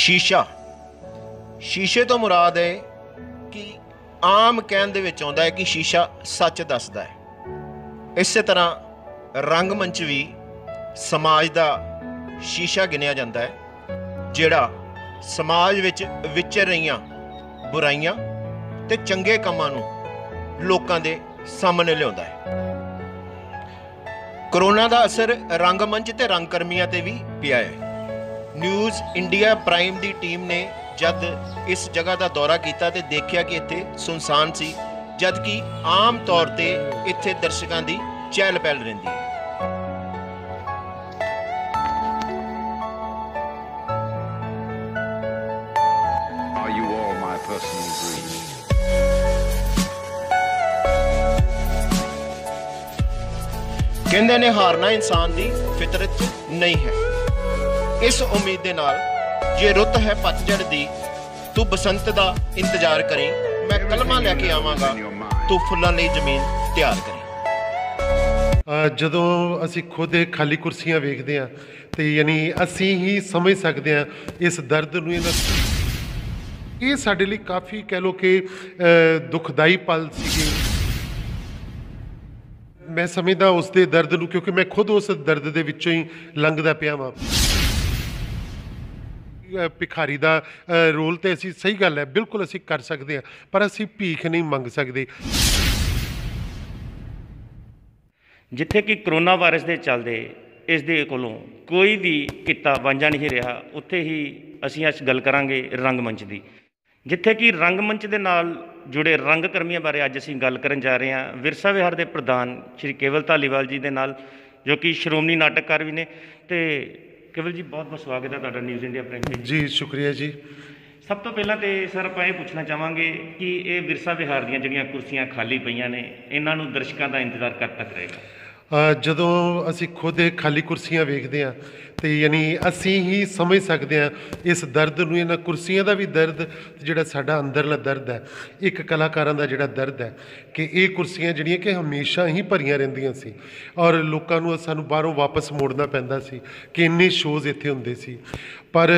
शीशा शीशे तो मुराद है कि आम कहण दे विच आउंदा है कि शीशा सच दसदा है। इस तरह रंगमंच भी समाज का शीशा गिनिया जाता है, जिहड़ा समाज विच विचर रहियां बुराइयां ते चंगे कामां नूं लोकां दे सामने लिआउंदा है। कोरोना का असर रंगमंच ते रंगकर्मियां ते भी पिया है। न्यूज़ इंडिया प्राइम की टीम ने जद इस जगह का दौरा किया तो देखा कि इत्थे सुनसान सी, जबकि आम तौर पर इत्थे दर्शकों की चहल पहल रहिंदी है। Are you all my personal dreams? कहंदे ने हारना इंसान की फितरत नहीं है। इस उम्मीद दे नाल जे रुत है पतझड़ दी, तू बसंत दा इंतजार करी, मैं कलमा लैके आवांगा, तू फुल्लां लई जमीन तैयार करी। ਜਦੋਂ ਅਸੀਂ ਖੁਦ ਇਹ ਖਾਲੀ ਕੁਰਸੀਆਂ ਵੇਖਦੇ ਹਾਂ ਤੇ ਯਾਨੀ ਅਸੀਂ ਹੀ ਸਮਝ ਸਕਦੇ ਹਾਂ ਇਸ ਦਰਦ ਨੂੰ। ਇਹ ਸਾਡੇ ਲਈ ਕਾਫੀ ਕਹਿ ਲਓ ਕਿ ਦੁਖਦਾਈ ਪਲ ਸੀਗੇ। ਮੈਂ ਸਮਝਦਾ ਉਸ ਦੇ ਦਰਦ ਨੂੰ, ਕਿਉਂਕਿ ਮੈਂ ਖੁਦ ਉਸ ਦਰਦ ਦੇ ਵਿੱਚੋਂ ਹੀ ਲੰਘਦਾ ਪਿਆ ਵਾਂ। ਭਿਖਾਰੀ ਦਾ ਰੋਲ ਤੇ ਅਸੀਂ, ਸਹੀ ਗੱਲ ਹੈ, ਬਿਲਕੁਲ ਅਸੀਂ ਕਰ ਸਕਦੇ ਹਾਂ, ਪਰ ਅਸੀਂ ਭੀਖ ਨਹੀਂ ਮੰਗ ਸਕਦੇ। ਜਿੱਥੇ ਕਿ ਕਰੋਨਾ ਵਾਇਰਸ ਦੇ ਚੱਲਦੇ ਇਸ ਦੇ ਕੋਲੋਂ ਕੋਈ ਵੀ ਕਿੱਤਾ ਵਾਂਝਾ ਨਹੀਂ ਰਿਹਾ, ਉੱਥੇ ਹੀ ਅਸੀਂ ਅੱਜ ਗੱਲ ਕਰਾਂਗੇ ਰੰਗਮੰਚ ਦੀ। ਜਿੱਥੇ ਕਿ ਰੰਗਮੰਚ ਦੇ ਨਾਲ ਜੁੜੇ ਰੰਗ ਕਰਮੀਆਂ ਬਾਰੇ ਅੱਜ ਅਸੀਂ ਗੱਲ ਕਰਨ ਜਾ ਰਹੇ ਹਾਂ ਵਿਰਸਾ ਵਿਹਾਰ ਦੇ ਪ੍ਰਧਾਨ ਸ਼੍ਰੀ ਕੇਵਲ ਧਾਲੀਵਾਲ ਜੀ ਦੇ ਨਾਲ, ਜੋ ਕਿ ਸ਼੍ਰੋਮਣੀ ਨਾਟਕਕਾਰ ਵੀ ਨੇ। ਤੇ ਕੇਵਲ ਜੀ, ਬਹੁਤ ਬਹੁਤ ਸਵਾਗਤ ਹੈ ਤੁਹਾਡਾ ਨਿਊਜ਼ ਇੰਡੀਆ ਪ੍ਰਾਈਮ ਤੇ। ਜੀ ਸ਼ੁਕਰੀਆ ਜੀ। ਸਭ ਤੋਂ ਪਹਿਲਾਂ ਤੇ ਸਰ ਆਪਾਂ ਇਹ ਪੁੱਛਣਾ ਚਾਹਾਂਗੇ ਕਿ ਇਹ ਵਿਰਸਾ ਵਿਹਾਰ ਦੀਆਂ ਜਿਹੜੀਆਂ ਕੁਰਸੀਆਂ ਖਾਲੀ ਪਈਆਂ ਨੇ, ਇਹਨਾਂ ਨੂੰ ਦਰਸ਼ਕਾਂ ਦਾ ਇੰਤਜ਼ਾਰ ਕਦ ਤੱਕ ਰਹੇਗਾ? ਜਦੋਂ ਅਸੀਂ ਖੁਦ ਇਹ ਖਾਲੀ ਕੁਰਸੀਆਂ ਵੇਖਦੇ ਹਾਂ ਤੇ ਯਾਨੀ ਅਸੀਂ ਹੀ ਸਮਝ ਸਕਦੇ ਹਾਂ ਇਸ ਦਰਦ ਨੂੰ। ਇਹਨਾਂ ਕੁਰਸੀਆਂ ਦਾ ਵੀ ਦਰਦ, ਜਿਹੜਾ ਸਾਡਾ ਅੰਦਰਲਾ ਦਰਦ ਹੈ, ਇੱਕ ਕਲਾਕਾਰਾਂ ਦਾ ਜਿਹੜਾ ਦਰਦ ਹੈ ਕਿ ਇਹ ਕੁਰਸੀਆਂ ਜਿਹੜੀਆਂ ਕਿ ਹਮੇਸ਼ਾ ਹੀ ਭਰੀਆਂ ਰਹਿੰਦੀਆਂ ਸੀ ਔਰ ਲੋਕਾਂ ਨੂੰ ਸਾਨੂੰ ਬਾਹਰੋਂ ਵਾਪਸ ਮੋੜਨਾ ਪੈਂਦਾ ਸੀ ਕਿ ਇੰਨੇ ਸ਼ੋਜ਼ ਇੱਥੇ ਹੁੰਦੇ ਸੀ। ਪਰ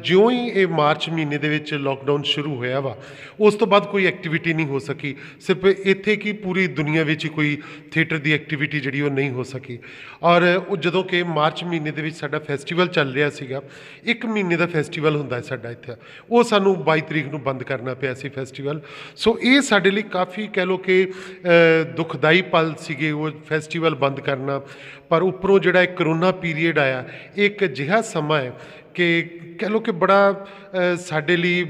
ਜਿਉਂ ਹੀ ਇਹ ਮਾਰਚ ਮਹੀਨੇ ਦੇ ਵਿੱਚ ਲੋਕਡਾਊਨ ਸ਼ੁਰੂ ਹੋਇਆ ਵਾ, ਉਸ ਤੋਂ ਬਾਅਦ ਕੋਈ ਐਕਟੀਵਿਟੀ ਨਹੀਂ ਹੋ ਸਕੀ। ਸਿਰਫ ਇੱਥੇ ਕਿ ਪੂਰੀ ਦੁਨੀਆ ਵਿੱਚ ਹੀ ਕੋਈ ਥੀਏਟਰ ਦੀ ਐਕਟੀਵਿਟੀ ਜਿਹੜੀ ਉਹ ਨਹੀਂ ਹੋ ਸਕੀ। ਔਰ ਉਹ ਜਦੋਂ ਕਿ ਮਾਰਚ ਮਹੀਨੇ ਦੇ ਵਿੱਚ ਸਾਡਾ ਫੈਸਟੀਵਲ ਚੱਲ ਰਿਹਾ ਸੀਗਾ, 1 ਮਹੀਨੇ ਦਾ ਫੈਸਟੀਵਲ ਹੁੰਦਾ ਹੈ ਸਾਡਾ ਇੱਥੇ, ਉਹ ਸਾਨੂੰ 22 ਤਰੀਕ ਨੂੰ ਬੰਦ ਕਰਨਾ ਪਿਆ ਸੀ ਫੈਸਟੀਵਲ। ਸੋ ਇਹ ਸਾਡੇ ਲਈ ਕਾਫੀ ਕਹਿ ਲਓ ਕਿ ਦੁਖਦਾਈ ਪਲ ਸੀਗੇ ਉਹ ਫੈਸਟੀਵਲ ਬੰਦ ਕਰਨਾ। ਪਰ ਉੱਪਰੋਂ ਜਿਹੜਾ ਇੱਕ ਕਰੋਨਾ ਪੀਰੀਅਡ ਆਇਆ, ਇੱਕ ਅਜਿਹਾ ਸਮਾਂ ਹੈ ਕਿ ਕਹਿ ਲਓ ਕਿ ਬੜਾ ਸਾਡੇ ਲਈ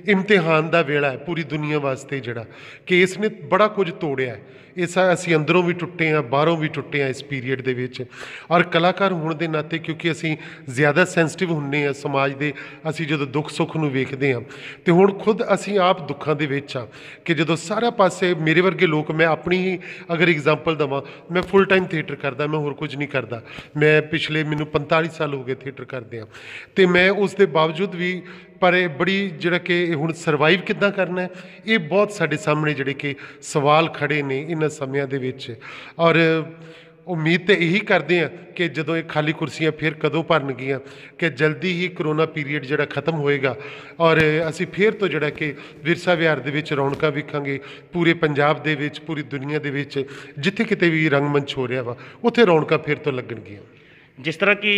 ਇਮਤਿਹਾਨ ਦਾ ਵੇਲਾ ਹੈ ਪੂਰੀ ਦੁਨੀਆ ਵਾਸਤੇ, ਜਿਹੜਾ ਕਿ ਇਸ ਨੇ ਬੜਾ ਕੁਝ ਤੋੜਿਆ। ਇਸ ਅਸੀਂ ਅੰਦਰੋਂ ਵੀ ਟੁੱਟੇ ਹਾਂ, ਬਾਹਰੋਂ ਵੀ ਟੁੱਟੇ ਹਾਂ ਇਸ ਪੀਰੀਅਡ ਦੇ ਵਿੱਚ। ਔਰ ਕਲਾਕਾਰ ਹੋਣ ਦੇ ਨਾਤੇ, ਕਿਉਂਕਿ ਅਸੀਂ ਜ਼ਿਆਦਾ ਸੈਂਸਿਟਿਵ ਹੁੰਦੇ ਹਾਂ ਸਮਾਜ ਦੇ, ਅਸੀਂ ਜਦੋਂ ਦੁੱਖ ਸੁੱਖ ਨੂੰ ਵੇਖਦੇ ਹਾਂ ਅਤੇ ਹੁਣ ਖੁਦ ਅਸੀਂ ਆਪ ਦੁੱਖਾਂ ਦੇ ਵਿੱਚ ਹਾਂ ਕਿ ਜਦੋਂ ਸਾਰਾ ਪਾਸੇ ਮੇਰੇ ਵਰਗੇ ਲੋਕ, ਮੈਂ ਆਪਣੀ ਹੀ ਅਗਰ ਐਗਜ਼ਾਮਪਲ ਦੇਵਾਂ, ਮੈਂ ਫੁੱਲ ਟਾਈਮ ਥੀਏਟਰ ਕਰਦਾ, ਮੈਂ ਹੋਰ ਕੁਝ ਨਹੀਂ ਕਰਦਾ। ਮੈਂ ਪਿਛਲੇ ਮੈਨੂੰ 45 ਸਾਲ ਹੋ ਗਏ ਥੀਏਟਰ ਕਰਦੇ ਹਾਂ, ਅਤੇ ਮੈਂ ਉਸ ਦੇ ਬਾਵਜੂਦ ਵੀ, ਪਰ ਇਹ ਬੜੀ ਜਿਹੜਾ ਕਿ ਹੁਣ ਸਰਵਾਈਵ ਕਿੱਦਾਂ ਕਰਨਾ, ਇਹ ਬਹੁਤ ਸਾਡੇ ਸਾਹਮਣੇ ਜਿਹੜੇ ਕਿ ਸਵਾਲ ਖੜ੍ਹੇ ਨੇ ਇਹਨਾਂ ਸਮਿਆਂ ਦੇ ਵਿੱਚ। ਔਰ ਉਮੀਦ ਤਾਂ ਇਹੀ ਕਰਦੇ ਹਾਂ ਕਿ ਜਦੋਂ ਇਹ ਖਾਲੀ ਕੁਰਸੀਆਂ ਫਿਰ ਕਦੋਂ ਭਰਨਗੀਆਂ, ਕਿ ਜਲਦੀ ਹੀ ਕਰੋਨਾ ਪੀਰੀਅਡ ਜਿਹੜਾ ਖਤਮ ਹੋਏਗਾ ਔਰ ਅਸੀਂ ਫਿਰ ਤੋਂ ਜਿਹੜਾ ਕਿ ਵਿਰਸਾ ਵਿਹਾਰ ਦੇ ਵਿੱਚ ਰੌਣਕਾਂ ਵੇਖਾਂਗੇ ਪੂਰੇ ਪੰਜਾਬ ਦੇ ਵਿੱਚ, ਪੂਰੀ ਦੁਨੀਆ ਦੇ ਵਿੱਚ, ਜਿੱਥੇ ਕਿਤੇ ਵੀ ਰੰਗਮੰਚ ਹੋ ਰਿਹਾ ਵਾ, ਉੱਥੇ ਰੌਣਕਾਂ ਫਿਰ ਤੋਂ ਲੱਗਣਗੀਆਂ। ਜਿਸ ਤਰ੍ਹਾਂ ਕਿ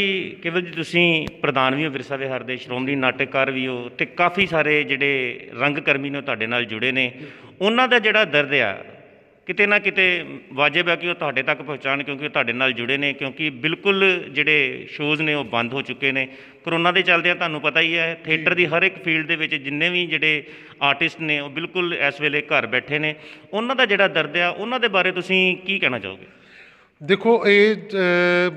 ਕੇਵਲ ਜੀ ਤੁਸੀਂ ਪ੍ਰਧਾਨ ਵੀ ਹੋ ਵਿਰਸਾ ਵਿਹਾਰ ਦੇ, ਸ਼੍ਰੋਮਣੀ ਨਾਟਕਕਾਰ ਵੀ ਹੋ, ਅਤੇ ਕਾਫੀ ਸਾਰੇ ਜਿਹੜੇ ਰੰਗ ਕਰਮੀ ਨੇ ਤੁਹਾਡੇ ਨਾਲ ਜੁੜੇ ਨੇ, ਉਹਨਾਂ ਦਾ ਜਿਹੜਾ ਦਰਦ ਆ ਕਿਤੇ ਨਾ ਕਿਤੇ ਵਾਜਬ ਹੈ ਕਿ ਉਹ ਤੁਹਾਡੇ ਤੱਕ ਪਹੁੰਚਾਉਣ, ਕਿਉਂਕਿ ਉਹ ਤੁਹਾਡੇ ਨਾਲ ਜੁੜੇ ਨੇ। ਕਿਉਂਕਿ ਬਿਲਕੁਲ ਜਿਹੜੇ ਸ਼ੋਜ਼ ਨੇ ਉਹ ਬੰਦ ਹੋ ਚੁੱਕੇ ਨੇ ਕਰੋਨਾ ਦੇ ਚੱਲਦਿਆਂ। ਤੁਹਾਨੂੰ ਪਤਾ ਹੀ ਹੈ ਥੀਏਟਰ ਦੀ ਹਰ ਇੱਕ ਫੀਲਡ ਦੇ ਵਿੱਚ ਜਿੰਨੇ ਵੀ ਜਿਹੜੇ ਆਰਟਿਸਟ ਨੇ ਉਹ ਬਿਲਕੁਲ ਇਸ ਵੇਲੇ ਘਰ ਬੈਠੇ ਨੇ। ਉਹਨਾਂ ਦਾ ਜਿਹੜਾ ਦਰਦ ਆ, ਉਹਨਾਂ ਦੇ ਬਾਰੇ ਤੁਸੀਂ ਕੀ ਕਹਿਣਾ ਚਾਹੋਗੇ? ਦੇਖੋ, ਇਹ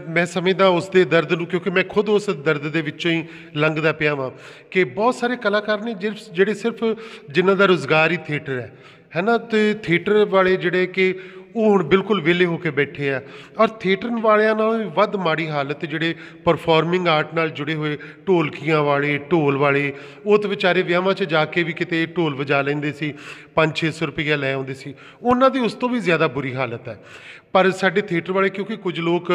ਮੈਂ ਸਮਝਦਾ ਉਸ ਦੇ ਦਰਦ ਨੂੰ, ਕਿਉਂਕਿ ਮੈਂ ਖੁਦ ਉਸ ਦਰਦ ਦੇ ਵਿੱਚੋਂ ਹੀ ਲੰਘਦਾ ਪਿਆ ਵਾਂ ਕਿ ਬਹੁਤ ਸਾਰੇ ਕਲਾਕਾਰ ਨੇ ਜਿਹੜੇ ਸਿਰਫ ਜਿਨ੍ਹਾਂ ਦਾ ਰੁਜ਼ਗਾਰ ਹੀ ਥੀਏਟਰ ਹੈ ਨਾ, ਅਤੇ ਥੀਏਟਰ ਵਾਲੇ ਜਿਹੜੇ ਕਿ ਉਹ ਹੁਣ ਬਿਲਕੁਲ ਵਿਹਲੇ ਹੋ ਕੇ ਬੈਠੇ ਆ। ਔਰ ਥੀਏਟਰ ਵਾਲਿਆਂ ਨਾਲੋਂ ਵੀ ਵੱਧ ਮਾੜੀ ਹਾਲਤ ਜਿਹੜੇ ਪਰਫੋਰਮਿੰਗ ਆਰਟ ਨਾਲ ਜੁੜੇ ਹੋਏ ਢੋਲਕੀਆਂ ਵਾਲੇ, ਢੋਲ ਵਾਲੇ, ਉਹ ਤਾਂ ਵਿਚਾਰੇ ਵਿਆਹਾਂ 'ਚ ਜਾ ਕੇ ਵੀ ਕਿਤੇ ਢੋਲ ਵਜਾ ਲੈਂਦੇ ਸੀ, 500-600 ਰੁਪਈਆ ਲੈ ਆਉਂਦੇ ਸੀ। ਉਹਨਾਂ ਦੀ ਉਸ ਤੋਂ ਵੀ ਜ਼ਿਆਦਾ ਬੁਰੀ ਹਾਲਤ ਹੈ। ਪਰ ਸਾਡੇ ਥੀਏਟਰ ਵਾਲੇ ਕਿਉਂਕਿ ਕੁਝ ਲੋਕ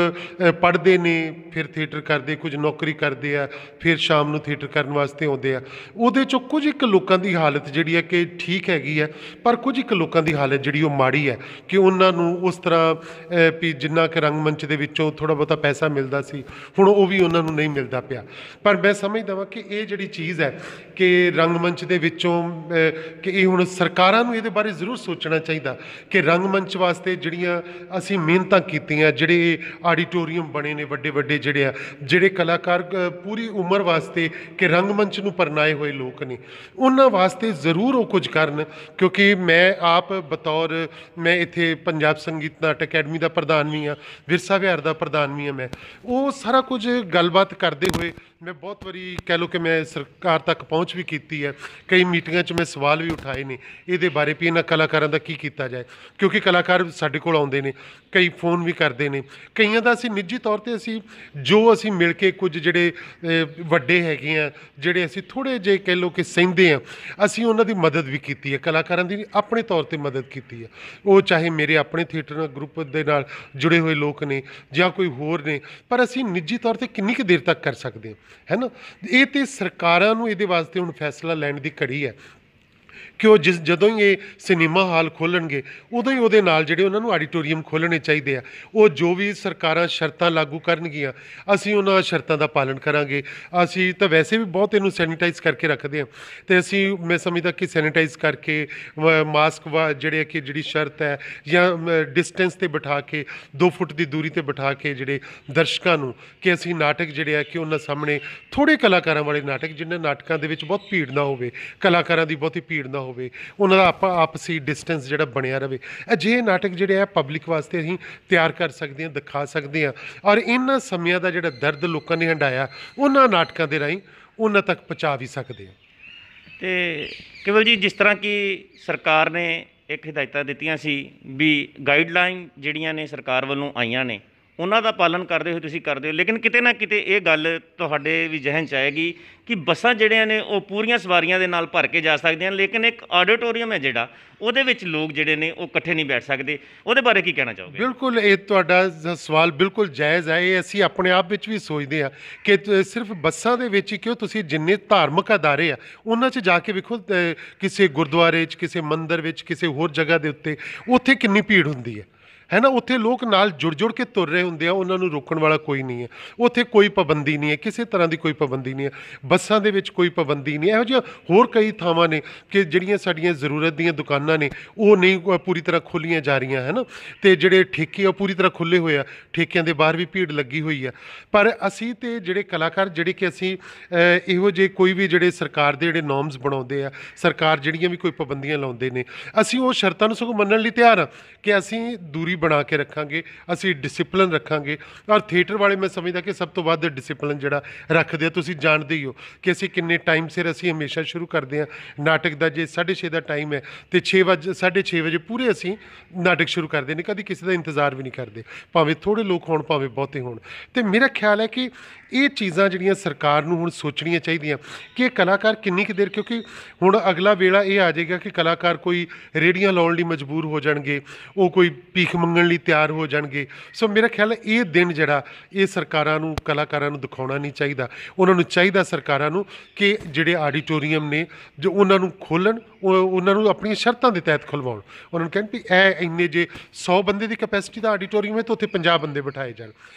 ਪੜ੍ਹਦੇ ਨੇ, ਫਿਰ ਥੀਏਟਰ ਕਰਦੇ, ਕੁਝ ਨੌਕਰੀ ਕਰਦੇ ਆ, ਫਿਰ ਸ਼ਾਮ ਨੂੰ ਥੀਏਟਰ ਕਰਨ ਵਾਸਤੇ ਆਉਂਦੇ ਆ। ਉਹਦੇ 'ਚੋਂ ਕੁਝ ਇੱਕ ਲੋਕਾਂ ਦੀ ਹਾਲਤ ਜਿਹੜੀ ਹੈ ਕਿ ਠੀਕ ਹੈਗੀ ਹੈ, ਪਰ ਕੁਝ ਇੱਕ ਲੋਕਾਂ ਦੀ ਹਾਲਤ ਜਿਹੜੀ ਉਹ ਮਾੜੀ ਹੈ ਕਿ ਉਹਨਾਂ ਨੂੰ ਉਸ ਤਰ੍ਹਾਂ ਵੀ ਜਿੰਨਾ ਕਿ ਰੰਗਮੰਚ ਦੇ ਵਿੱਚੋਂ ਥੋੜ੍ਹਾ ਬਹੁਤਾ ਪੈਸਾ ਮਿਲਦਾ ਸੀ, ਹੁਣ ਉਹ ਵੀ ਉਹਨਾਂ ਨੂੰ ਨਹੀਂ ਮਿਲਦਾ ਪਿਆ। ਪਰ ਮੈਂ ਸਮਝਦਾ ਵਾਂ ਕਿ ਇਹ ਜਿਹੜੀ ਚੀਜ਼ ਹੈ ਕਿ ਰੰਗਮੰਚ ਦੇ ਵਿੱਚੋਂ ਕਿ ਇਹ ਹੁਣ ਸਰਕਾਰਾਂ ਨੂੰ ਇਹਦੇ ਬਾਰੇ ਜ਼ਰੂਰ ਸੋਚਣਾ ਚਾਹੀਦਾ ਕਿ ਰੰਗਮੰਚ ਵਾਸਤੇ ਜਿਹੜੀਆਂ ਅਸੀਂ ਮਿਹਨਤਾਂ ਕੀਤੀਆਂ, ਜਿਹੜੇ ਆਡੀਟੋਰੀਅਮ ਬਣੇ ਨੇ ਵੱਡੇ ਵੱਡੇ, ਜਿਹੜੇ ਕਲਾਕਾਰ ਪੂਰੀ ਉਮਰ ਵਾਸਤੇ ਕਿ ਰੰਗਮੰਚ ਨੂੰ ਪਰਨਾਏ ਹੋਏ ਲੋਕ ਨੇ, ਉਹਨਾਂ ਵਾਸਤੇ ਜ਼ਰੂਰ ਉਹ ਕੁਝ ਕਰਨ। ਕਿਉਂਕਿ ਮੈਂ ਆਪ ਬਤੌਰ ਮੈਂ ਇੱਥੇ ਪੰਜਾਬ ਸੰਗੀਤ ਨਾਟਕ ਅਕੈਡਮੀ ਦਾ ਪ੍ਰਧਾਨ ਵੀ ਹਾਂ, ਵਿਰਸਾ ਵਿਹਾਰ ਦਾ ਪ੍ਰਧਾਨ ਵੀ ਹਾਂ। ਮੈਂ ਉਹ ਸਾਰਾ ਕੁਝ ਗੱਲਬਾਤ ਕਰਦੇ ਹੋਏ ਮੈਂ ਬਹੁਤ ਵਾਰੀ ਕਹਿ ਲਓ ਕਿ ਮੈਂ ਸਰਕਾਰ ਤੱਕ ਪਹੁੰਚ ਵੀ ਕੀਤੀ ਹੈ। ਕਈ ਮੀਟਿੰਗਾਂ 'ਚ ਮੈਂ ਸਵਾਲ ਵੀ ਉਠਾਏ ਨੇ ਇਹਦੇ ਬਾਰੇ ਵੀ ਇਹਨਾਂ ਕਲਾਕਾਰਾਂ ਦਾ ਕੀ ਕੀਤਾ ਜਾਏ, ਕਿਉਂਕਿ ਕਲਾਕਾਰ ਸਾਡੇ ਕੋਲ ਆਉਂਦੇ ਨੇ, ਕਈ ਫੋਨ ਵੀ ਕਰਦੇ ਨੇ, ਕਈਆਂ ਦਾ ਅਸੀਂ ਨਿੱਜੀ ਤੌਰ 'ਤੇ ਅਸੀਂ ਮਿਲ ਕੇ ਕੁਝ ਜਿਹੜੇ ਵੱਡੇ ਹੈਗੇ ਆ, ਜਿਹੜੇ ਅਸੀਂ ਥੋੜ੍ਹੇ ਜਿਹੇ ਕਹਿ ਲਓ ਕਿ ਸਹਿੰਦੇ ਹਾਂ, ਅਸੀਂ ਉਹਨਾਂ ਦੀ ਮਦਦ ਵੀ ਕੀਤੀ ਹੈ, ਕਲਾਕਾਰਾਂ ਦੀ ਆਪਣੇ ਤੌਰ 'ਤੇ ਮਦਦ ਕੀਤੀ ਹੈ। ਉਹ ਚਾਹੇ ਮੇਰੇ ਆਪਣੇ ਥੀਏਟਰ ਗਰੁੱਪ ਦੇ ਨਾਲ ਜੁੜੇ ਹੋਏ ਲੋਕ ਨੇ ਜਾਂ ਕੋਈ ਹੋਰ ਨੇ, ਪਰ ਅਸੀਂ ਨਿੱਜੀ ਤੌਰ 'ਤੇ ਕਿੰਨੀ ਕੁ ਦੇਰ ਤੱਕ ਕਰ ਸਕਦੇ ਹਾਂ, ਹੈ ਨਾ। ਇਹ ਤਾਂ ਸਰਕਾਰਾਂ ਨੂੰ ਇਹਦੇ ਵਾਸਤੇ ਹੁਣ ਫੈਸਲਾ ਲੈਣ ਦੀ ਘੜੀ ਹੈ ਕਿ ਉਹ ਜਦੋਂ ਹੀ ਇਹ ਸਿਨੇਮਾ ਹਾਲ ਖੋਲ੍ਹਣਗੇ ਉਦੋਂ ਹੀ ਉਹਦੇ ਨਾਲ ਜਿਹੜੇ ਉਹਨਾਂ ਨੂੰ ਆਡੀਟੋਰੀਅਮ ਖੋਲ੍ਹਣੇ ਚਾਹੀਦੇ ਆ। ਉਹ ਜੋ ਵੀ ਸਰਕਾਰਾਂ ਸ਼ਰਤਾਂ ਲਾਗੂ ਕਰਨਗੀਆਂ, ਅਸੀਂ ਉਹਨਾਂ ਸ਼ਰਤਾਂ ਦਾ ਪਾਲਣ ਕਰਾਂਗੇ। ਅਸੀਂ ਤਾਂ ਵੈਸੇ ਵੀ ਬਹੁਤ ਇਹਨੂੰ ਸੈਨੀਟਾਈਜ਼ ਕਰਕੇ ਰੱਖਦੇ ਹਾਂ, ਅਤੇ ਮੈਂ ਸਮਝਦਾ ਕਿ ਸੈਨੀਟਾਈਜ਼ ਕਰਕੇ ਮਾਸਕ ਜਿਹੜੇ ਕਿ ਜਿਹੜੀ ਸ਼ਰਤ ਹੈ ਜਾਂ ਡਿਸਟੈਂਸ 'ਤੇ ਬਿਠਾ ਕੇ 2 ਫੁੱਟ ਦੀ ਦੂਰੀ 'ਤੇ ਬਿਠਾ ਕੇ ਜਿਹੜੇ ਦਰਸ਼ਕਾਂ ਨੂੰ ਕਿ ਅਸੀਂ ਨਾਟਕ ਜਿਹੜੇ ਆ ਕਿ ਉਹਨਾਂ ਸਾਹਮਣੇ ਥੋੜ੍ਹੇ ਕਲਾਕਾਰਾਂ ਵਾਲੇ ਨਾਟਕ, ਜਿਨ੍ਹਾਂ ਨਾਟਕਾਂ ਦੇ ਵਿੱਚ ਬਹੁਤ ਭੀੜ ਨਾ ਹੋਵੇ, ਕਲਾਕਾਰਾਂ ਦੀ ਬਹੁਤੀ ਭੀੜ ਨਾ ਹੋਵੇ, ਉਹਨਾਂ ਦਾ ਆਪਸੀ ਡਿਸਟੈਂਸ ਜਿਹੜਾ ਬਣਿਆ ਰਹੇ, ਅਜਿਹੇ ਨਾਟਕ ਜਿਹੜੇ ਆ ਪਬਲਿਕ ਵਾਸਤੇ ਅਸੀਂ ਤਿਆਰ ਕਰ ਸਕਦੇ ਹਾਂ, ਦਿਖਾ ਸਕਦੇ ਹਾਂ। ਔਰ ਇਹਨਾਂ ਸਮਿਆਂ ਦਾ ਜਿਹੜਾ ਦਰਦ ਲੋਕਾਂ ਨੇ ਹੰਢਾਇਆ, ਉਹਨਾਂ ਨਾਟਕਾਂ ਦੇ ਰਾਹੀਂ ਉਹਨਾਂ ਤੱਕ ਪਹੁੰਚਾ ਵੀ ਸਕਦੇ ਹਾਂ। ਅਤੇ ਕੇਵਲ ਜੀ, ਜਿਸ ਤਰ੍ਹਾਂ ਕਿ ਸਰਕਾਰ ਨੇ ਇੱਕ ਹਦਾਇਤਾਂ ਦਿੱਤੀਆਂ ਸੀ ਵੀ ਗਾਈਡਲਾਈਨ ਜਿਹੜੀਆਂ ਨੇ ਸਰਕਾਰ ਵੱਲੋਂ ਆਈਆਂ ਨੇ, ਉਹਨਾਂ ਦਾ ਪਾਲਣ ਕਰਦੇ ਹੋਏ ਤੁਸੀਂ ਕਰਦੇ ਹੋ, ਲੇਕਿਨ ਕਿਤੇ ਨਾ ਕਿਤੇ ਇਹ ਗੱਲ ਤੁਹਾਡੇ ਵੀ ਜ਼ਿਹਨ 'ਚ ਆਏਗੀ ਕਿ ਬੱਸਾਂ ਜਿਹੜੀਆਂ ਨੇ ਉਹ ਪੂਰੀਆਂ ਸਵਾਰੀਆਂ ਦੇ ਨਾਲ ਭਰ ਕੇ ਜਾ ਸਕਦੀਆਂ, ਲੇਕਿਨ ਇੱਕ ਆਡੀਟੋਰੀਅਮ ਹੈ ਜਿਹੜਾ, ਉਹਦੇ ਵਿੱਚ ਲੋਕ ਜਿਹੜੇ ਨੇ ਉਹ ਇਕੱਠੇ ਨਹੀਂ ਬੈਠ ਸਕਦੇ। ਉਹਦੇ ਬਾਰੇ ਕੀ ਕਹਿਣਾ ਚਾਹੋਗੇ? ਬਿਲਕੁਲ, ਇਹ ਤੁਹਾਡਾ ਸਵਾਲ ਬਿਲਕੁਲ ਜਾਇਜ਼ ਹੈ। ਇਹ ਅਸੀਂ ਆਪਣੇ ਆਪ ਵਿੱਚ ਵੀ ਸੋਚਦੇ ਹਾਂ ਕਿ ਸਿਰਫ ਬੱਸਾਂ ਦੇ ਵਿੱਚ ਹੀ ਕਿਉਂ, ਤੁਸੀਂ ਜਿੰਨੇ ਧਾਰਮਿਕ ਅਦਾਰੇ ਆ ਉਹਨਾਂ 'ਚ ਜਾ ਕੇ ਵੇਖੋ, ਕਿਸੇ ਗੁਰਦੁਆਰੇ 'ਚ, ਕਿਸੇ ਮੰਦਿਰ ਵਿੱਚ, ਕਿਸੇ ਹੋਰ ਜਗ੍ਹਾ ਦੇ ਉੱਤੇ, ਉੱਥੇ ਕਿੰਨੀ ਭੀੜ ਹੁੰਦੀ ਹੈ ਨਾ। ਉੱਥੇ ਲੋਕ ਨਾਲ ਜੁੜ ਕੇ ਤੁਰ ਰਹੇ ਹੁੰਦੇ ਆ, ਉਹਨਾਂ ਨੂੰ ਰੋਕਣ ਵਾਲਾ ਕੋਈ ਨਹੀਂ ਹੈ। ਉੱਥੇ ਕੋਈ ਪਾਬੰਦੀ ਨਹੀਂ ਹੈ, ਕਿਸੇ ਤਰ੍ਹਾਂ ਦੀ ਕੋਈ ਪਾਬੰਦੀ ਨਹੀਂ ਹੈ। ਬੱਸਾਂ ਦੇ ਵਿੱਚ ਕੋਈ ਪਾਬੰਦੀ ਨਹੀਂ। ਇਹੋ ਜਿਹੀਆਂ ਹੋਰ ਕਈ ਥਾਵਾਂ ਨੇ ਕਿ ਜਿਹੜੀਆਂ ਸਾਡੀਆਂ ਜ਼ਰੂਰਤ ਦੀਆਂ ਦੁਕਾਨਾਂ ਨੇ ਉਹ ਨਹੀਂ ਪੂਰੀ ਤਰ੍ਹਾਂ ਖੋਲ੍ਹੀਆਂ ਜਾ ਰਹੀਆਂ, ਹੈ ਨਾ। ਅਤੇ ਜਿਹੜੇ ਠੇਕੇ ਉਹ ਪੂਰੀ ਤਰ੍ਹਾਂ ਖੁੱਲ੍ਹੇ ਹੋਏ ਆ, ਠੇਕਿਆਂ ਦੇ ਬਾਹਰ ਵੀ ਭੀੜ ਲੱਗੀ ਹੋਈ ਆ। ਪਰ ਅਸੀਂ ਤੇ ਜਿਹੜੇ ਕਲਾਕਾਰ ਜਿਹੜੇ ਕਿ ਅਸੀਂ ਇਹੋ ਜਿਹੇ ਕੋਈ ਵੀ ਜਿਹੜੇ ਸਰਕਾਰ ਦੇ ਜਿਹੜੇ ਨੋਰਮਸ ਬਣਾਉਂਦੇ ਆ, ਸਰਕਾਰ ਜਿਹੜੀਆਂ ਵੀ ਕੋਈ ਪਾਬੰਦੀਆਂ ਲਾਉਂਦੇ ਨੇ, ਅਸੀਂ ਉਹ ਸ਼ਰਤਾਂ ਨੂੰ ਸਗੋਂ ਮੰਨਣ ਲਈ ਤਿਆਰ ਹਾਂ ਕਿ ਅਸੀਂ ਦੂਰੀ ਬਣਾ ਕੇ ਰੱਖਾਂਗੇ, ਅਸੀਂ ਡਿਸਿਪਲਿਨ ਰੱਖਾਂਗੇ। ਔਰ ਥੀਏਟਰ ਵਾਲੇ ਮੈਂ ਸਮਝਦਾ ਕਿ ਸਭ ਤੋਂ ਵੱਧ ਡਿਸਿਪਲਿਨ ਜਿਹੜਾ ਰੱਖਦੇ ਆ। ਤੁਸੀਂ ਜਾਣਦੇ ਹੀ ਹੋ ਕਿ ਅਸੀਂ ਕਿੰਨੇ ਟਾਈਮ ਸਿਰ ਅਸੀਂ ਹਮੇਸ਼ਾ ਸ਼ੁਰੂ ਕਰਦੇ ਹਾਂ ਨਾਟਕ ਦਾ। ਜੇ 6:30 ਦਾ ਟਾਈਮ ਹੈ ਅਤੇ 6:30 ਵਜੇ ਪੂਰੇ ਅਸੀਂ ਨਾਟਕ ਸ਼ੁਰੂ ਕਰਦੇ ਨੇ, ਕਦੀ ਕਿਸੇ ਦਾ ਇੰਤਜ਼ਾਰ ਵੀ ਨਹੀਂ ਕਰਦੇ, ਭਾਵੇਂ ਥੋੜ੍ਹੇ ਲੋਕ ਹੋਣ ਭਾਵੇਂ ਬਹੁਤੇ ਹੋਣ। ਅਤੇ ਮੇਰਾ ਖਿਆਲ ਹੈ ਕਿ ਇਹ ਚੀਜ਼ਾਂ ਜਿਹੜੀਆਂ ਸਰਕਾਰ ਨੂੰ ਹੁਣ ਸੋਚਣੀਆਂ ਚਾਹੀਦੀਆਂ ਕਿ ਇਹ ਕਲਾਕਾਰ ਕਿੰਨੀ ਕੁ ਦੇਰ, ਕਿਉਂਕਿ ਹੁਣ ਅਗਲਾ ਵੇਲਾ ਇਹ ਆ ਜਾਏਗਾ ਕਿ ਕਲਾਕਾਰ ਕੋਈ ਰੇਹੜੀਆਂ ਲਾਉਣ ਲਈ ਮਜਬੂਰ ਹੋ ਜਾਣਗੇ, ਉਹ ਕੋਈ ਭੀਖ ਮੰਗਣ ਲਈ ਤਿਆਰ ਹੋ ਜਾਣਗੇ। ਸੋ ਮੇਰਾ ਖਿਆਲ ਹੈ ਇਹ ਦਿਨ ਜਿਹੜਾ ਇਹ ਸਰਕਾਰਾਂ ਨੂੰ, ਕਲਾਕਾਰਾਂ ਨੂੰ ਦਿਖਾਉਣਾ ਨਹੀਂ ਚਾਹੀਦਾ। ਉਹਨਾਂ ਨੂੰ ਚਾਹੀਦਾ ਸਰਕਾਰਾਂ ਨੂੰ ਕਿ ਜਿਹੜੇ ਆਡੀਟੋਰੀਅਮ ਨੇ ਜੋ ਉਹਨਾਂ ਨੂੰ ਖੋਲ੍ਹਣ, ਉਹਨਾਂ ਨੂੰ ਆਪਣੀਆਂ ਸ਼ਰਤਾਂ ਦੇ ਤਹਿਤ ਖੁਲਵਾਉਣ। ਉਹਨਾਂ ਨੂੰ ਕਹਿਣ ਵੀ ਇਹ ਇੰਨੇ ਜੇ 100 ਬੰਦੇ ਦੀ ਕੈਪੈਸਿਟੀ ਦਾ ਆਡੀਟੋਰੀਅਮ ਹੈ ਤਾਂ ਉੱਥੇ 50 ਬੰਦੇ ਬਿਠਾਏ ਜਾਣ।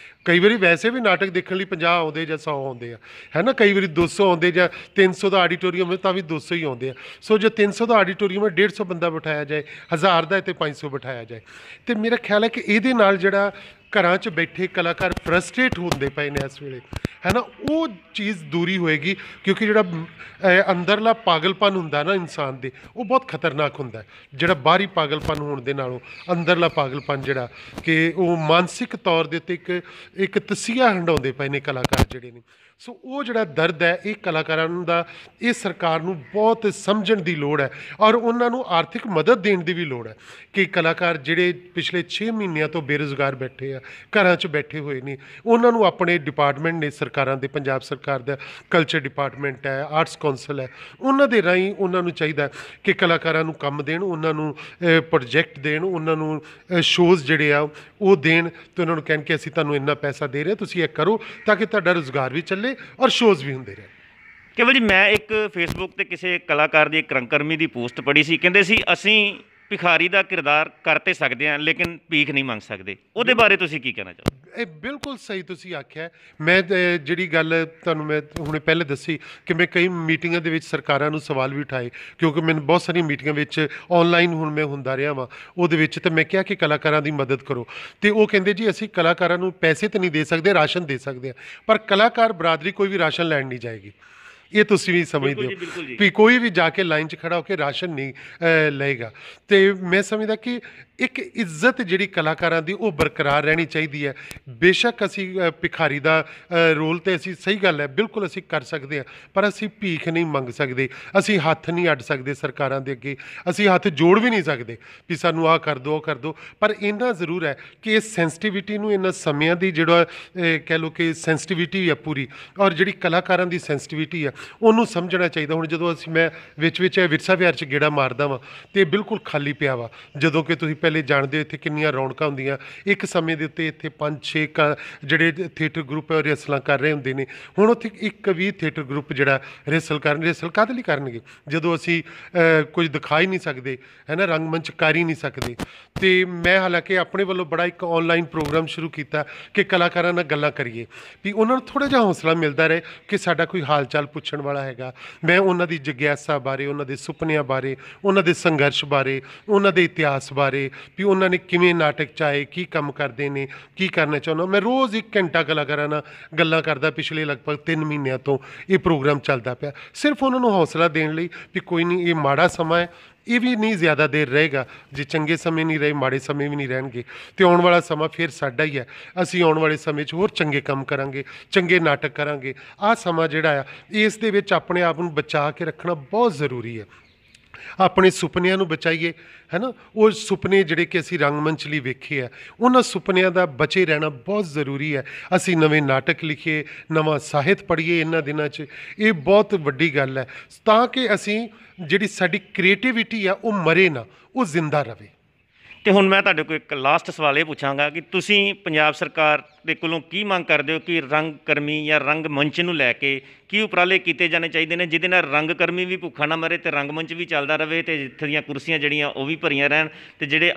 ਕਈ ਵਾਰੀ ਵੈਸੇ ਵੀ ਨਾਟਕ ਦੇਖਣ ਲਈ 50 ਆਉਂਦੇ ਜਾਂ 100 ਆਉਂਦੇ ਆ, ਹੈ ਨਾ। ਕਈ ਵਾਰੀ 200 ਆਉਂਦੇ, ਜਾਂ 300 ਦਾ ਆਡੀਟੋਰੀਅਮ ਹੈ ਤਾਂ ਵੀ 200 ਹੀ ਆਉਂਦੇ ਆ। ਸੋ ਜੇ 300 ਦਾ ਆਡੀਟੋਰੀਅਮ ਹੈ, 150 ਬੰਦਾ ਬਿਠਾਇਆ ਜਾਏ, 1000 ਦਾ ਅਤੇ 500 ਬਿਠਾਇਆ ਜਾਏ। ਅਤੇ ਮੇਰਾ ਖਿਆਲ ਹੈ ਕਿ ਇਹਦੇ ਨਾਲ ਜਿਹੜਾ ਘਰਾਂ 'ਚ ਬੈਠੇ ਕਲਾਕਾਰ ਫਰਸਟਰੇਟ ਹੁੰਦੇ ਪਏ ਨੇ ਇਸ ਵੇਲੇ, ਹੈ ਨਾ, ਉਹ ਚੀਜ਼ ਦੂਰੀ ਹੋਏਗੀ। ਕਿਉਂਕਿ ਜਿਹੜਾ ਅੰਦਰਲਾ ਪਾਗਲਪਨ ਹੁੰਦਾ ਨਾ ਇਨਸਾਨ ਦੇ, ਉਹ ਬਹੁਤ ਖਤਰਨਾਕ ਹੁੰਦਾ। ਜਿਹੜਾ ਬਾਹਰੀ ਪਾਗਲਪਨ ਹੋਣ ਦੇ ਨਾਲੋਂ ਅੰਦਰਲਾ ਪਾਗਲਪਨ ਜਿਹੜਾ ਕਿ ਉਹ ਮਾਨਸਿਕ ਤੌਰ ਦੇ ਉੱਤੇ ਇੱਕ ਤਸੀਹਾ ਹੰਢਾਉਂਦੇ ਪਏ ਨੇ ਕਲਾਕਾਰ ਜਿਹੜੇ ਨੇ। ਸੋ ਉਹ ਜਿਹੜਾ ਦਰਦ ਹੈ ਇਹ ਕਲਾਕਾਰਾਂ ਦਾ, ਇਹ ਸਰਕਾਰ ਨੂੰ ਬਹੁਤ ਸਮਝਣ ਦੀ ਲੋੜ ਹੈ ਔਰ ਉਹਨਾਂ ਨੂੰ ਆਰਥਿਕ ਮਦਦ ਦੇਣ ਦੀ ਵੀ ਲੋੜ ਹੈ ਕਿ ਕਲਾਕਾਰ ਜਿਹੜੇ ਪਿਛਲੇ 6 ਮਹੀਨਿਆਂ ਤੋਂ ਬੇਰੁਜ਼ਗਾਰ ਬੈਠੇ ਆ, ਆ, ਘਰਾਂ 'ਚ ਬੈਠੇ ਹੋਏ ਨੇ। ਉਹਨਾਂ ਨੂੰ ਆਪਣੇ ਡਿਪਾਰਟਮੈਂਟ ਨੇ ਸਰਕਾਰਾਂ ਦੇ, ਪੰਜਾਬ ਸਰਕਾਰ ਦਾ ਕਲਚਰ ਡਿਪਾਰਟਮੈਂਟ ਹੈ, ਆਰਟਸ ਕੌਂਸਲ ਹੈ, ਉਹਨਾਂ ਦੇ ਰਾਹੀਂ ਉਹਨਾਂ ਨੂੰ ਚਾਹੀਦਾ ਕਿ ਕਲਾਕਾਰਾਂ ਨੂੰ ਕੰਮ ਦੇਣ, ਉਹਨਾਂ ਨੂੰ ਪ੍ਰੋਜੈਕਟ ਦੇਣ, ਉਹਨਾਂ ਨੂੰ ਸ਼ੋਜ਼ ਜਿਹੜੇ ਆ ਉਹ ਦੇਣ, ਅਤੇ ਉਹਨਾਂ ਨੂੰ ਕਹਿਣ ਕਿ ਅਸੀਂ ਤੁਹਾਨੂੰ ਇੰਨਾ ਪੈਸਾ ਦੇ ਰਹੇ, ਤੁਸੀਂ ਇਹ ਕਰੋ ਤਾਂ ਕਿ ਤੁਹਾਡਾ ਰੁਜ਼ਗਾਰ ਵੀ ਚੱਲੇ ਔਰ ਸ਼ੋਜ਼ ਵੀ ਹੁੰਦੇ ਰਹਿਣ। ਕੇਵਲ ਜੀ, ਮੈਂ ਇੱਕ ਫੇਸਬੁੱਕ ਤੇ ਕਿਸੇ ਕਲਾਕਾਰ ਦੀ, ਇੱਕ ਰੰਗਕਰਮੀ ਦੀ ਪੋਸਟ ਪੜ੍ਹੀ ਸੀ, ਕਹਿੰਦੇ ਸੀ ਅਸੀਂ ਭਿਖਾਰੀ ਦਾ ਕਿਰਦਾਰ ਕਰ ਤੇ ਸਕਦੇ ਹਾਂ ਲੇਕਿਨ ਭੀਖ ਨਹੀਂ ਮੰਗ ਸਕਦੇ। ਉਹਦੇ ਬਾਰੇ ਤੁਸੀਂ ਕੀ ਕਹਿਣਾ ਚਾਹੋਗੇ? ਇਹ ਬਿਲਕੁਲ ਸਹੀ ਤੁਸੀਂ ਆਖਿਆ। ਮੈਂ ਜਿਹੜੀ ਗੱਲ ਤੁਹਾਨੂੰ ਮੈਂ ਹੁਣੇ ਪਹਿਲੇ ਦੱਸੀ ਕਿ ਮੈਂ ਕਈ ਮੀਟਿੰਗਾਂ ਦੇ ਵਿੱਚ ਸਰਕਾਰਾਂ ਨੂੰ ਸਵਾਲ ਵੀ ਉਠਾਏ, ਕਿਉਂਕਿ ਮੈਨੂੰ ਬਹੁਤ ਸਾਰੀਆਂ ਮੀਟਿੰਗਾਂ ਵਿੱਚ ਔਨਲਾਈਨ ਹੁਣ ਮੈਂ ਹੁੰਦਾ ਰਿਹਾ ਵਾਂ, ਉਹਦੇ ਵਿੱਚ ਤਾਂ ਮੈਂ ਕਿਹਾ ਕਿ ਕਲਾਕਾਰਾਂ ਦੀ ਮਦਦ ਕਰੋ, ਅਤੇ ਉਹ ਕਹਿੰਦੇ ਜੀ ਅਸੀਂ ਕਲਾਕਾਰਾਂ ਨੂੰ ਪੈਸੇ ਤਾਂ ਨਹੀਂ ਦੇ ਸਕਦੇ, ਰਾਸ਼ਨ ਦੇ ਸਕਦੇ ਹਾਂ, ਪਰ ਕਲਾਕਾਰ ਬਰਾਦਰੀ ਕੋਈ ਵੀ ਰਾਸ਼ਨ ਲੈਣ ਨਹੀਂ ਜਾਏਗੀ। ਇਹ ਤੁਸੀਂ ਵੀ ਸਮਝਦੇ ਹੋ ਵੀ ਕੋਈ ਵੀ ਜਾ ਕੇ ਲਾਈਨ 'ਚ ਖੜਾ ਹੋ ਕੇ ਰਾਸ਼ਨ ਨਹੀਂ ਲਏਗਾ। ਅਤੇ ਮੈਂ ਸਮਝਦਾ ਕਿ ਇੱਕ ਇੱਜ਼ਤ ਜਿਹੜੀ ਕਲਾਕਾਰਾਂ ਦੀ ਉਹ ਬਰਕਰਾਰ ਰਹਿਣੀ ਚਾਹੀਦੀ ਹੈ। ਬੇਸ਼ੱਕ ਅਸੀਂ ਭਿਖਾਰੀ ਦਾ ਰੋਲ ਤਾਂ ਅਸੀਂ, ਸਹੀ ਗੱਲ ਹੈ, ਬਿਲਕੁਲ ਅਸੀਂ ਕਰ ਸਕਦੇ ਹਾਂ, ਪਰ ਅਸੀਂ ਭੀਖ ਨਹੀਂ ਮੰਗ ਸਕਦੇ, ਅਸੀਂ ਹੱਥ ਨਹੀਂ ਅੱਡ ਸਕਦੇ ਸਰਕਾਰਾਂ ਦੇ ਅੱਗੇ, ਅਸੀਂ ਹੱਥ ਜੋੜ ਵੀ ਨਹੀਂ ਸਕਦੇ ਵੀ ਸਾਨੂੰ ਆਹ ਕਰ ਦਿਓ, ਉਹ ਕਰ ਦਿਓ। ਪਰ ਇੰਨਾ ਜ਼ਰੂਰ ਹੈ ਕਿ ਇਸ ਸੈਂਸਿਟੀਵਿਟੀ ਨੂੰ, ਇਹਨਾਂ ਸਮਿਆਂ ਦੀ ਜਿਹੜਾ ਕਹਿ ਲਓ ਕਿ ਸੈਂਸਿਟੀਵਿਟੀ ਹੈ ਪੂਰੀ, ਔਰ ਜਿਹੜੀ ਕਲਾਕਾਰਾਂ ਦੀ ਸੈਂਸਿਟੀਵਿਟੀ ਹੈ ਉਹਨੂੰ ਸਮਝਣਾ ਚਾਹੀਦਾ। ਹੁਣ ਜਦੋਂ ਮੈਂ ਵਿੱਚ ਵਿਰਸਾ ਵਿਹਾਰ 'ਚ ਗੇੜਾ ਮਾਰਦਾ ਵਾਂ ਅਤੇ ਬਿਲਕੁਲ ਖਾਲੀ ਪਿਆ ਵਾ, ਜਦੋਂ ਕਿ ਤੁਸੀਂ ਪਹਿਲੇ ਜਾਣਦੇ ਹੋ ਇੱਥੇ ਕਿੰਨੀਆਂ ਰੌਣਕਾਂ ਹੁੰਦੀਆਂ। ਇੱਕ ਸਮੇਂ ਦੇ ਉੱਤੇ ਇੱਥੇ 5-6 ਜਿਹੜੇ ਥੀਏਟਰ ਗਰੁੱਪ ਰਿਹਰਸਲਾਂ ਕਰ ਰਹੇ ਹੁੰਦੇ ਨੇ, ਹੁਣ ਉੱਥੇ ਇੱਕ ਵੀ ਥੀਏਟਰ ਗਰੁੱਪ ਜਿਹੜਾ ਰਿਹਰਸਲ ਕਾਹਦੇ ਲਈ ਕਰਨਗੇ ਜਦੋਂ ਅਸੀਂ ਕੁਝ ਦਿਖਾ ਹੀ ਨਹੀਂ ਸਕਦੇ, ਹੈ ਨਾ, ਰੰਗਮੰਚ ਕਰ ਹੀ ਨਹੀਂ ਸਕਦੇ। ਅਤੇ ਮੈਂ ਹਾਲਾਂਕਿ ਆਪਣੇ ਵੱਲੋਂ ਬੜਾ ਇੱਕ ਔਨਲਾਈਨ ਪ੍ਰੋਗਰਾਮ ਸ਼ੁਰੂ ਕੀਤਾ ਕਿ ਕਲਾਕਾਰਾਂ ਨਾਲ ਗੱਲਾਂ ਕਰੀਏ, ਵੀ ਉਹਨਾਂ ਨੂੰ ਥੋੜ੍ਹਾ ਜਿਹਾ ਹੌਸਲਾ ਮਿਲਦਾ ਰਹੇ ਕਿ ਸਾਡਾ ਕੋਈ ਹਾਲ ਚਾਲ ਪੁੱਛਣ ਵਾਲਾ ਹੈਗਾ। ਮੈਂ ਉਹਨਾਂ ਦੀ ਜਗਿਆਸਾ ਬਾਰੇ, ਉਹਨਾਂ ਦੇ ਸੁਪਨਿਆਂ ਬਾਰੇ, ਉਹਨਾਂ ਦੇ ਸੰਘਰਸ਼ ਬਾਰੇ, ਉਹਨਾਂ ਦੇ ਇਤਿਹਾਸ ਬਾਰੇ, ਵੀ ਉਹਨਾਂ ਨੇ ਕਿਵੇਂ ਨਾਟਕ 'ਚ ਆਏ, ਕੀ ਕੰਮ ਕਰਦੇ ਨੇ, ਕੀ ਕਰਨਾ ਚਾਹੁੰਦਾ। ਮੈਂ ਰੋਜ਼ 1 ਘੰਟਾ ਕਲਾਕਾਰਾਂ ਨਾਲ ਗੱਲਾਂ ਕਰਦਾ, ਪਿਛਲੇ ਲਗਭਗ 3 ਮਹੀਨਿਆਂ ਤੋਂ ਇਹ ਪ੍ਰੋਗਰਾਮ ਚੱਲਦਾ ਪਿਆ, ਸਿਰਫ ਉਹਨਾਂ ਨੂੰ ਹੌਸਲਾ ਦੇਣ ਲਈ ਵੀ ਕੋਈ ਨਹੀਂ, ਇਹ ਮਾੜਾ ਸਮਾਂ ਹੈ, ਇਹ ਵੀ ਨਹੀਂ ਜ਼ਿਆਦਾ ਦੇਰ ਰਹੇਗਾ। ਜੇ ਚੰਗੇ ਸਮੇਂ ਨਹੀਂ ਰਹੇ, ਮਾੜੇ ਸਮੇਂ ਵੀ ਨਹੀਂ ਰਹਿਣਗੇ, ਅਤੇ ਆਉਣ ਵਾਲਾ ਸਮਾਂ ਫਿਰ ਸਾਡਾ ਹੀ ਹੈ। ਅਸੀਂ ਆਉਣ ਵਾਲੇ ਸਮੇਂ 'ਚ ਹੋਰ ਚੰਗੇ ਕੰਮ ਕਰਾਂਗੇ, ਚੰਗੇ ਨਾਟਕ ਕਰਾਂਗੇ। ਆਹ ਸਮਾਂ ਜਿਹੜਾ ਆ, ਇਸ ਦੇ ਵਿੱਚ ਆਪਣੇ ਆਪ ਨੂੰ ਬਚਾ ਕੇ ਰੱਖਣਾ ਬਹੁਤ ਜ਼ਰੂਰੀ ਹੈ। ਆਪਣੇ ਸੁਪਨਿਆਂ ਨੂੰ ਬਚਾਈਏ, ਹੈ ਨਾ, ਉਹ ਸੁਪਨੇ ਜਿਹੜੇ ਕਿ ਅਸੀਂ ਰੰਗਮੰਚ ਲਈ ਵੇਖੇ ਆ, ਉਹਨਾਂ ਸੁਪਨਿਆਂ ਦਾ ਬਚੇ ਰਹਿਣਾ ਬਹੁਤ ਜ਼ਰੂਰੀ ਹੈ। ਅਸੀਂ ਨਵੇਂ ਨਾਟਕ ਲਿਖੀਏ, ਨਵਾਂ ਸਾਹਿਤ ਪੜ੍ਹੀਏ ਇਹਨਾਂ ਦਿਨਾਂ 'ਚ, ਇਹ ਬਹੁਤ ਵੱਡੀ ਗੱਲ ਹੈ, ਤਾਂ ਕਿ ਅਸੀਂ ਜਿਹੜੀ ਸਾਡੀ ਕ੍ਰੀਏਟਿਵਿਟੀ ਆ ਉਹ ਮਰੇ ਨਾ, ਉਹ ਜ਼ਿੰਦਾ ਰਹੇ। ਅਤੇ ਹੁਣ ਮੈਂ ਤੁਹਾਡੇ ਕੋਲ ਇੱਕ ਲਾਸਟ ਸਵਾਲ ਇਹ ਪੁੱਛਾਂਗਾ ਕਿ ਤੁਸੀਂ ਪੰਜਾਬ ਸਰਕਾਰ ਦੇ ਕੋਲੋਂ ਕੀ ਮੰਗ ਕਰਦੇ ਹੋ ਕਿ ਰੰਗਕਰਮੀ ਜਾਂ ਰੰਗਮੰਚ ਨੂੰ ਲੈ ਕੇ ਕੀ ਉਪਰਾਲੇ ਕੀਤੇ ਜਾਣੇ ਚਾਹੀਦੇ ਨੇ, ਜਿਹਦੇ ਨਾਲ ਰੰਗਕਰਮੀ ਵੀ ਭੁੱਖਾ ਨਾ ਮਰੇ ਅਤੇ ਰੰਗਮੰਚ ਵੀ ਚੱਲਦਾ ਰਹੇ, ਅਤੇ ਜਿੱਥੇ ਦੀਆਂ ਕੁਰਸੀਆਂ ਜਿਹੜੀਆਂ ਉਹ ਵੀ ਭਰੀਆਂ ਰਹਿਣ, ਅਤੇ ਜਿਹੜੇ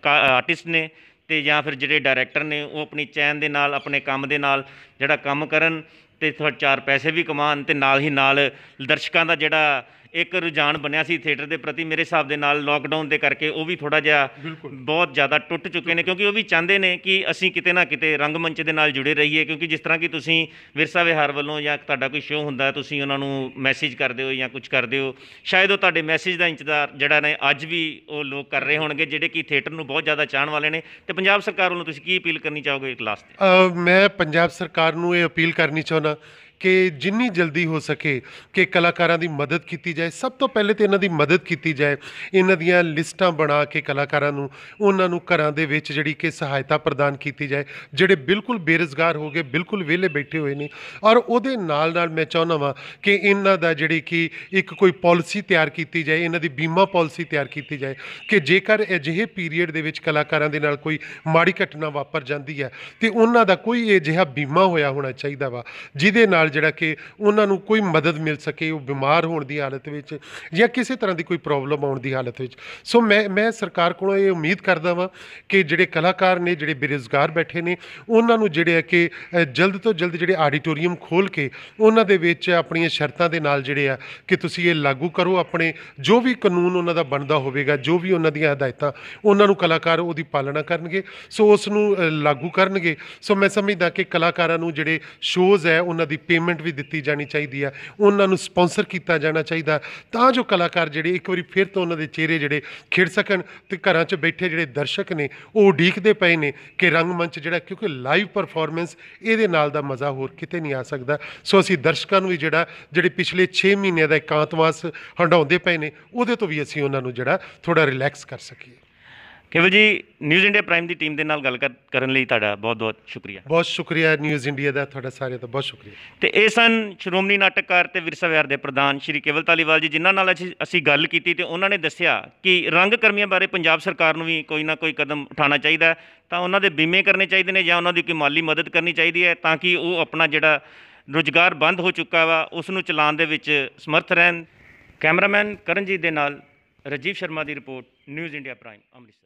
ਆਰਟਿਸਟ ਨੇ ਅਤੇ ਜਾਂ ਫਿਰ ਜਿਹੜੇ ਡਾਇਰੈਕਟਰ ਨੇ ਉਹ ਆਪਣੀ ਚੈਨ ਦੇ ਨਾਲ, ਆਪਣੇ ਕੰਮ ਦੇ ਨਾਲ ਜਿਹੜਾ ਕੰਮ ਕਰਨ ਅਤੇ 4 ਪੈਸੇ ਵੀ ਕਮਾਉਣ, ਅਤੇ ਨਾਲ ਹੀ ਨਾਲ ਦਰਸ਼ਕਾਂ ਦਾ ਜਿਹੜਾ ਇੱਕ ਰੁਝਾਨ ਬਣਿਆ ਸੀ ਥੀਏਟਰ ਦੇ ਪ੍ਰਤੀ, ਮੇਰੇ ਹਿਸਾਬ ਦੇ ਨਾਲ ਲੋਕਡਾਊਨ ਦੇ ਕਰਕੇ ਉਹ ਵੀ ਥੋੜ੍ਹਾ ਜਿਹਾ ਬਹੁਤ ਜ਼ਿਆਦਾ ਟੁੱਟ ਚੁੱਕੇ ਨੇ, ਕਿਉਂਕਿ ਉਹ ਵੀ ਚਾਹੁੰਦੇ ਨੇ ਕਿ ਅਸੀਂ ਕਿਤੇ ਨਾ ਕਿਤੇ ਰੰਗਮੰਚ ਦੇ ਨਾਲ ਜੁੜੇ ਰਹੀਏ। ਕਿਉਂਕਿ ਜਿਸ ਤਰ੍ਹਾਂ ਕਿ ਤੁਸੀਂ ਵਿਰਸਾ ਵਿਹਾਰ ਵੱਲੋਂ ਜਾਂ ਤੁਹਾਡਾ ਕੋਈ ਸ਼ੋਅ ਹੁੰਦਾ, ਤੁਸੀਂ ਉਹਨਾਂ ਨੂੰ ਮੈਸੇਜ ਕਰਦੇ ਹੋ ਜਾਂ ਕੁਝ ਕਰਦੇ ਹੋ, ਸ਼ਾਇਦ ਉਹ ਤੁਹਾਡੇ ਮੈਸੇਜ ਦਾ ਇੰਤਜ਼ਾਰ ਜਿਹੜਾ ਨੇ ਅੱਜ ਵੀ ਉਹ ਲੋਕ ਕਰ ਰਹੇ ਹੋਣਗੇ ਜਿਹੜੇ ਕਿ ਥੀਏਟਰ ਨੂੰ ਬਹੁਤ ਜ਼ਿਆਦਾ ਚਾਹਣ ਵਾਲੇ ਨੇ। ਅਤੇ ਪੰਜਾਬ ਸਰਕਾਰ ਵੱਲੋਂ ਤੁਸੀਂ ਕੀ ਅਪੀਲ ਕਰਨੀ ਚਾਹੋਗੇ ਇੱਕ ਲਾਸਟ 'ਤੇ? ਮੈਂ ਪੰਜਾਬ ਸਰਕਾਰ ਨੂੰ ਇਹ ਅਪੀਲ ਕਰਨੀ ਚਾਹੁੰਦਾ ਕਿ ਜਿੰਨੀ ਜਲਦੀ ਹੋ ਸਕੇ ਕਿ ਕਲਾਕਾਰਾਂ ਦੀ ਮਦਦ ਕੀਤੀ ਜਾਏ। ਸਭ ਤੋਂ ਪਹਿਲੇ ਤਾਂ ਇਹਨਾਂ ਦੀ ਮਦਦ ਕੀਤੀ ਜਾਏ, ਇਹਨਾਂ ਦੀਆਂ ਲਿਸਟਾਂ ਬਣਾ ਕੇ ਕਲਾਕਾਰਾਂ ਨੂੰ, ਉਹਨਾਂ ਨੂੰ ਘਰਾਂ ਦੇ ਵਿੱਚ ਜਿਹੜੀ ਕਿ ਸਹਾਇਤਾ ਪ੍ਰਦਾਨ ਕੀਤੀ ਜਾਏ, ਜਿਹੜੇ ਬਿਲਕੁਲ ਬੇਰੁਜ਼ਗਾਰ ਹੋ ਗਏ, ਬਿਲਕੁਲ ਵਿਹਲੇ ਬੈਠੇ ਹੋਏ ਨੇ। ਔਰ ਉਹਦੇ ਨਾਲ ਨਾਲ ਮੈਂ ਚਾਹੁੰਦਾ ਵਾਂ ਕਿ ਇਹਨਾਂ ਦਾ ਜਿਹੜੀ ਕਿ ਇੱਕ ਕੋਈ ਪਾਲਿਸੀ ਤਿਆਰ ਕੀਤੀ ਜਾਏ, ਇਹਨਾਂ ਦੀ ਬੀਮਾ ਪਾਲਿਸੀ ਤਿਆਰ ਕੀਤੀ ਜਾਏ ਕਿ ਜੇਕਰ ਅਜਿਹੇ ਪੀਰੀਅਡ ਦੇ ਵਿੱਚ ਕਲਾਕਾਰਾਂ ਦੇ ਨਾਲ ਕੋਈ ਮਾੜੀ ਘਟਨਾ ਵਾਪਰ ਜਾਂਦੀ ਹੈ ਤੇ ਉਹਨਾਂ ਦਾ ਕੋਈ ਅਜਿਹਾ ਬੀਮਾ ਹੋਇਆ ਹੋਣਾ ਚਾਹੀਦਾ ਵਾ ਜਿਹਦੇ ਨਾਲ ਜਿਹੜਾ ਕਿ ਉਹਨਾਂ ਨੂੰ ਕੋਈ ਮਦਦ ਮਿਲ ਸਕੇ, ਉਹ ਬਿਮਾਰ ਹੋਣ ਦੀ ਹਾਲਤ ਵਿੱਚ ਜਾਂ ਕਿਸੇ ਤਰ੍ਹਾਂ ਦੀ ਕੋਈ ਪ੍ਰੋਬਲਮ ਆਉਣ ਦੀ ਹਾਲਤ ਵਿੱਚ। ਸੋ ਮੈਂ ਸਰਕਾਰ ਕੋਲੋਂ ਇਹ ਉਮੀਦ ਕਰਦਾ ਵਾਂ ਕਿ ਜਿਹੜੇ ਕਲਾਕਾਰ ਨੇ, ਜਿਹੜੇ ਬੇਰੁਜ਼ਗਾਰ ਬੈਠੇ ਨੇ, ਉਹਨਾਂ ਨੂੰ ਜਿਹੜੇ ਹੈ ਕਿ ਜਲਦ ਤੋਂ ਜਲਦ ਜਿਹੜੇ ਆਡੀਟੋਰੀਅਮ ਖੋਲ੍ਹ ਕੇ ਉਹਨਾਂ ਦੇ ਵਿੱਚ ਆਪਣੀਆਂ ਸ਼ਰਤਾਂ ਦੇ ਨਾਲ ਜਿਹੜੇ ਆ ਕਿ ਤੁਸੀਂ ਇਹ ਲਾਗੂ ਕਰੋ, ਆਪਣੇ ਜੋ ਵੀ ਕਾਨੂੰਨ ਉਹਨਾਂ ਦਾ ਬਣਦਾ ਹੋਵੇਗਾ, ਜੋ ਵੀ ਉਹਨਾਂ ਦੀਆਂ ਹਦਾਇਤਾਂ, ਉਹਨਾਂ ਨੂੰ ਕਲਾਕਾਰ ਉਹਦੀ ਪਾਲਣਾ ਕਰਨਗੇ, ਸੋ ਉਸ ਨੂੰ ਲਾਗੂ ਕਰਨਗੇ। ਸੋ ਮੈਂ ਸਮਝਦਾ ਕਿ ਕਲਾਕਾਰਾਂ ਨੂੰ ਜਿਹੜੇ ਸ਼ੋਜ਼ ਹੈ ਉਹਨਾਂ ਦੀ ਪੇਮੈਂਟ ਵੀ ਦਿੱਤੀ ਜਾਣੀ ਚਾਹੀਦੀ ਆ, ਉਹਨਾਂ ਨੂੰ ਸਪਾਂਸਰ ਕੀਤਾ ਜਾਣਾ ਚਾਹੀਦਾ, ਤਾਂ ਜੋ ਕਲਾਕਾਰ ਜਿਹੜੇ ਇੱਕ ਵਾਰੀ ਫਿਰ ਤੋਂ ਉਹਨਾਂ ਦੇ ਚਿਹਰੇ ਜਿਹੜੇ ਖਿੜ ਸਕਣ ਅਤੇ ਘਰਾਂ 'ਚ ਬੈਠੇ ਜਿਹੜੇ ਦਰਸ਼ਕ ਨੇ ਉਹ ਉਡੀਕਦੇ ਪਏ ਨੇ ਕਿ ਰੰਗਮੰਚ ਜਿਹੜਾ, ਕਿਉਂਕਿ ਲਾਈਵ ਪਰਫਾਰਮੈਂਸ ਇਹਦੇ ਨਾਲ ਦਾ ਮਜ਼ਾ ਹੋਰ ਕਿਤੇ ਨਹੀਂ ਆ ਸਕਦਾ। ਸੋ ਅਸੀਂ ਦਰਸ਼ਕਾਂ ਨੂੰ ਵੀ ਜਿਹੜੇ ਪਿਛਲੇ 6 ਮਹੀਨਿਆਂ ਦਾ ਇਕਾਂਤਵਾਸ ਹੰਢਾਉਂਦੇ ਪਏ ਨੇ, ਉਹਦੇ ਤੋਂ ਵੀ ਅਸੀਂ ਉਹਨਾਂ ਨੂੰ ਜਿਹੜਾ ਥੋੜ੍ਹਾ ਰਿਲੈਕਸ ਕਰ ਸਕੀਏ। ਕੇਵਲ ਜੀ, ਨਿਊਜ਼ ਇੰਡੀਆ ਪ੍ਰਾਈਮ ਦੀ ਟੀਮ ਦੇ ਨਾਲ ਗੱਲ ਕਰਨ ਲਈ ਤੁਹਾਡਾ ਬਹੁਤ-ਬਹੁਤ ਸ਼ੁਕਰੀਆ। ਬਹੁਤ ਸ਼ੁਕਰੀਆ ਨਿਊਜ਼ ਇੰਡੀਆ ਦਾ, ਤੁਹਾਡਾ ਸਾਰਿਆਂ ਦਾ ਬਹੁਤ ਸ਼ੁਕਰੀਆ। ਤੇ ਇਹ ਸਨ ਸ਼੍ਰੋਮਣੀ ਨਾਟਕਕਾਰ ਤੇ ਵਿਰਸਾ ਵਿਹਾਰ ਦੇ ਪ੍ਰਧਾਨ ਸ਼੍ਰੀ ਕੇਵਲ ਧਾਲੀਵਾਲ ਜੀ, ਜਿਨ੍ਹਾਂ ਨਾਲ ਅਸੀਂ ਗੱਲ ਕੀਤੀ ਤੇ ਉਹਨਾਂ ਨੇ ਦੱਸਿਆ ਕਿ ਰੰਗ ਕਰਮੀਆਂ ਬਾਰੇ ਪੰਜਾਬ ਸਰਕਾਰ ਨੂੰ ਵੀ ਕੋਈ ਨਾ ਕੋਈ ਕਦਮ ਉਠਾਉਣਾ ਚਾਹੀਦਾ, ਤਾਂ ਉਹਨਾਂ ਦੇ ਬੀਮੇ ਕਰਨੇ ਚਾਹੀਦੇ ਨੇ ਜਾਂ ਉਹਨਾਂ ਦੀ ਕੋਈ ਮਾਲੀ ਮਦਦ ਕਰਨੀ ਚਾਹੀਦੀ ਹੈ, ਤਾਂ ਕਿ ਉਹ ਆਪਣਾ ਜਿਹੜਾ ਰੁਜ਼ਗਾਰ ਬੰਦ ਹੋ ਚੁੱਕਾ ਵਾ ਉਸ ਨੂੰ ਚਲਾਉਣ ਦੇ ਵਿੱਚ ਸਮਰਥ ਰਹਿਣ। ਕੈਮਰਾਮੈਨ ਕਰਨਜੀਤ ਦੇ ਨਾਲ ਰਾਜੀਵ ਸ਼ਰਮਾ ਦੀ report, news India prime, Amritsar.